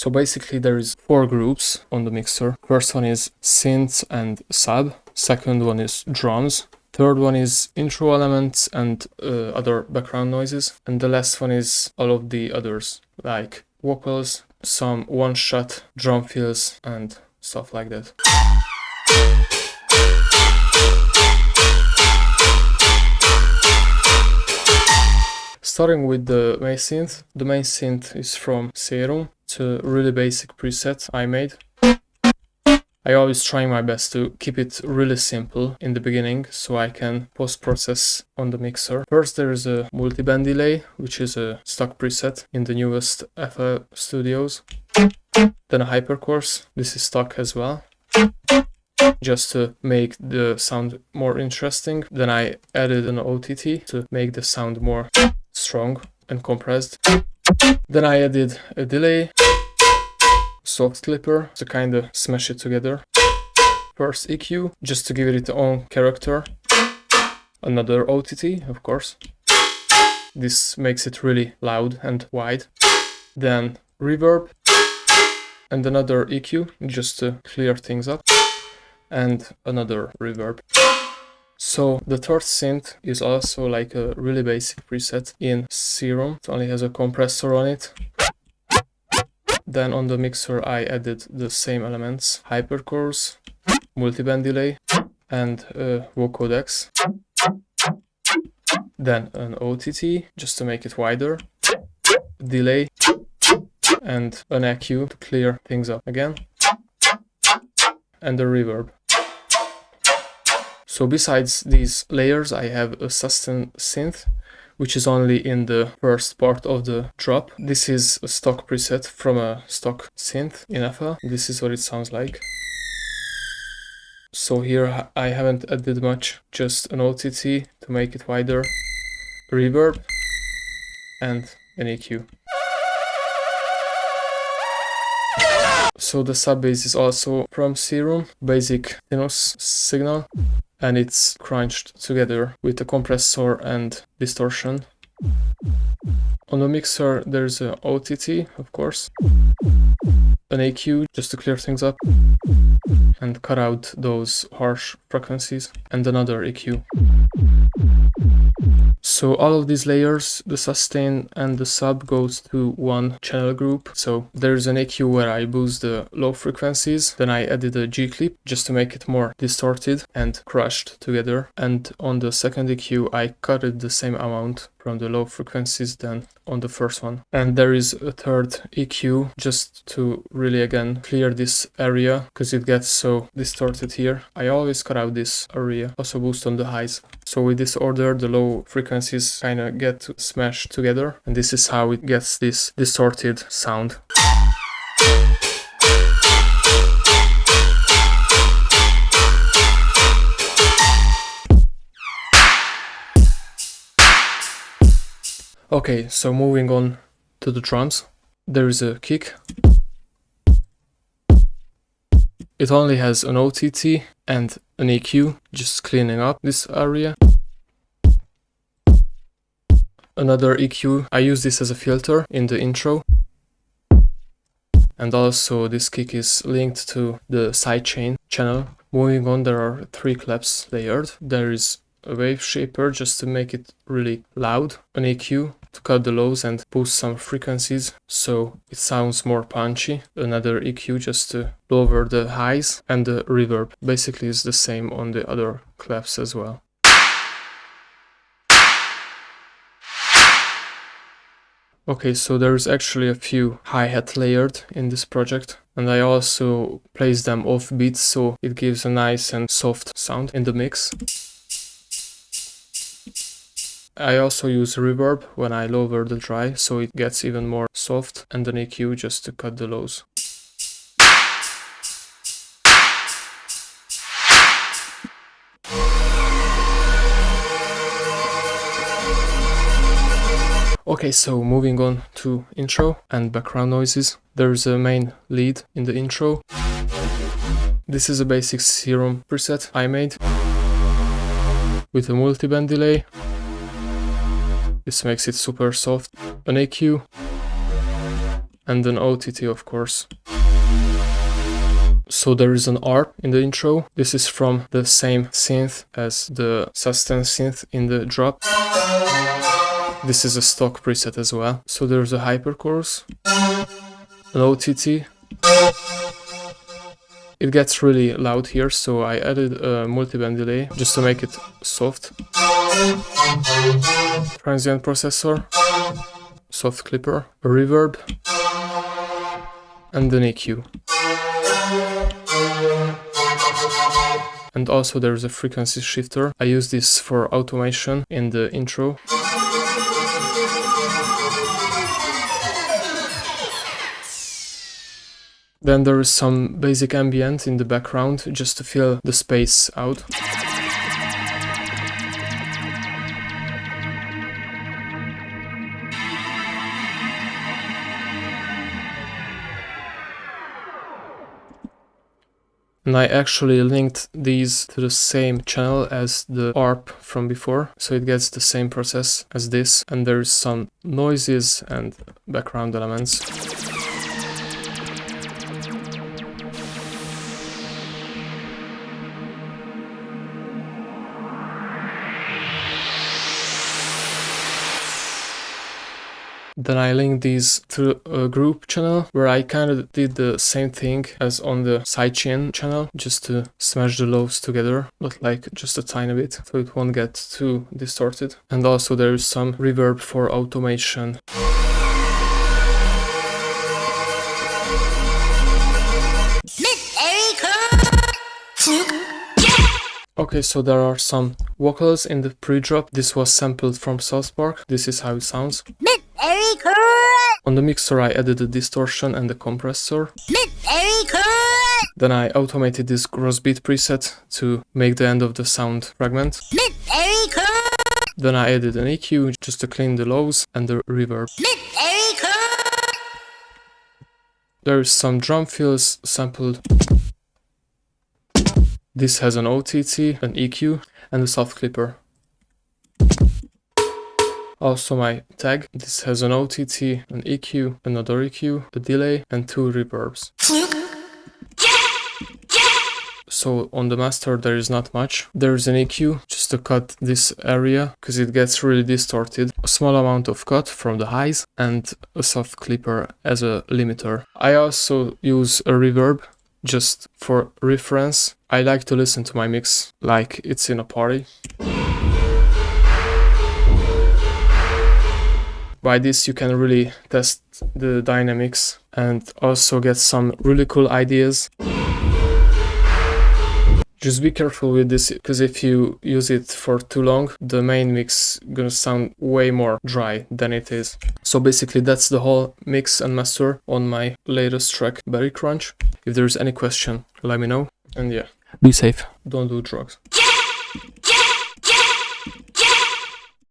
So basically there is 4 groups on the mixer. First one is synths and sub. Second one is drums. Third one is intro elements and other background noises. And the last one is all of the others, like vocals, some one-shot drum fills and stuff like that. Starting with the main synth. The main synth is from Serum. It's a really basic preset I made. I always try my best to keep it really simple in the beginning so I can post-process on the mixer. First there is a multiband delay, which is a stock preset in the newest FL Studios. Then a hypercourse, this is stock as well, just to make the sound more interesting. Then I added an OTT to make the sound more strong and compressed. Then I added a delay, soft clipper to kind of smash it together. First EQ, just to give it its own character. Another OTT, of course. This makes it really loud and wide. Then reverb. And another EQ, just to clear things up. And another reverb. So the third synth is also like a really basic preset in Serum. It only has a compressor on it. Then on the mixer I added the same elements, hypercourse, multiband delay, and vocodecs. Then an OTT, just to make it wider, delay, and an EQ to clear things up again, and a reverb. So besides these layers I have a sustain synth, which is only in the first part of the drop. This is a stock preset from a stock synth in FL. This is what it sounds like. So here I haven't added much, just an OTT to make it wider, reverb, and an EQ. So the sub bass is also from Serum, basic sinus signal, and it's crunched together with a compressor and distortion. On the mixer there's an OTT, of course, an EQ just to clear things up and cut out those harsh frequencies, and another EQ. So all of these layers, the sustain and the sub, goes to one channel group. So there's an EQ where I boost the low frequencies, then I added a G clip just to make it more distorted and crushed together. And on the second EQ I cut it the same amount from the low frequencies than on the first one. And there is a third EQ just to really again clear this area because it gets so distorted here. I always cut out this area, also boost on the highs. So with this order the low frequencies kind of get smashed together, and this is how it gets this distorted sound. Okay, so moving on to the drums. There is a kick. It only has an OTT and an EQ, just cleaning up this area. Another EQ, I use this as a filter in the intro. And also this kick is linked to the sidechain channel. Moving on, there are 3 claps layered. There is a wave shaper just to make it really loud, an EQ to cut the lows and boost some frequencies so it sounds more punchy, another EQ just to lower the highs, and the reverb basically is the same on the other claps as well. Okay, so there's actually a few hi-hat layered in this project, and I also place them off beats so it gives a nice and soft sound in the mix. I also use reverb when I lower the dry, so it gets even more soft, and an EQ just to cut the lows. Okay, so moving on to intro and background noises. There's a main lead in the intro. This is a basic Serum preset I made with a multiband delay. This makes it super soft. An EQ, and an OTT, of course. So there is an ARP in the intro. This is from the same synth as the sustain synth in the drop. This is a stock preset as well. So there's a hyperchorus, an OTT. It gets really loud here, so I added a multiband delay just to make it soft. Transient processor, soft clipper, a reverb, and an EQ. And also there's a frequency shifter. I use this for automation in the intro. Then there is some basic ambient in the background just to fill the space out. And I actually linked these to the same channel as the ARP from before, so it gets the same process as this, and there's some noises and background elements. Then I linked these to a group channel where I kind of did the same thing as on the sidechain channel, just to smash the lows together, but like just a tiny bit, so it won't get too distorted. And also there is some reverb for automation. Okay, so there are some vocals in the pre-drop. This was sampled from South Park. This is how it sounds. On the mixer I added a distortion and a compressor. Then I automated this gross beat preset to make the end of the sound fragment. Then I added an EQ just to clean the lows and the reverb. There's some drum fills sampled. This has an OTT, an EQ, and a soft clipper. Also my tag, this has an OTT, an EQ, another EQ, a delay, and 2 reverbs. So on the master there is not much. There is an EQ just to cut this area because it gets really distorted. A small amount of cut from the highs and a soft clipper as a limiter. I also use a reverb just for reference. I like to listen to my mix like it's in a party. By this you can really test the dynamics and also get some really cool ideas. Just be careful with this, because if you use it for too long, the main mix gonna sound way more dry than it is. So basically that's the whole mix and master on my latest track, Berry Crunch. If there's any question, let me know. And yeah, be safe, don't do drugs.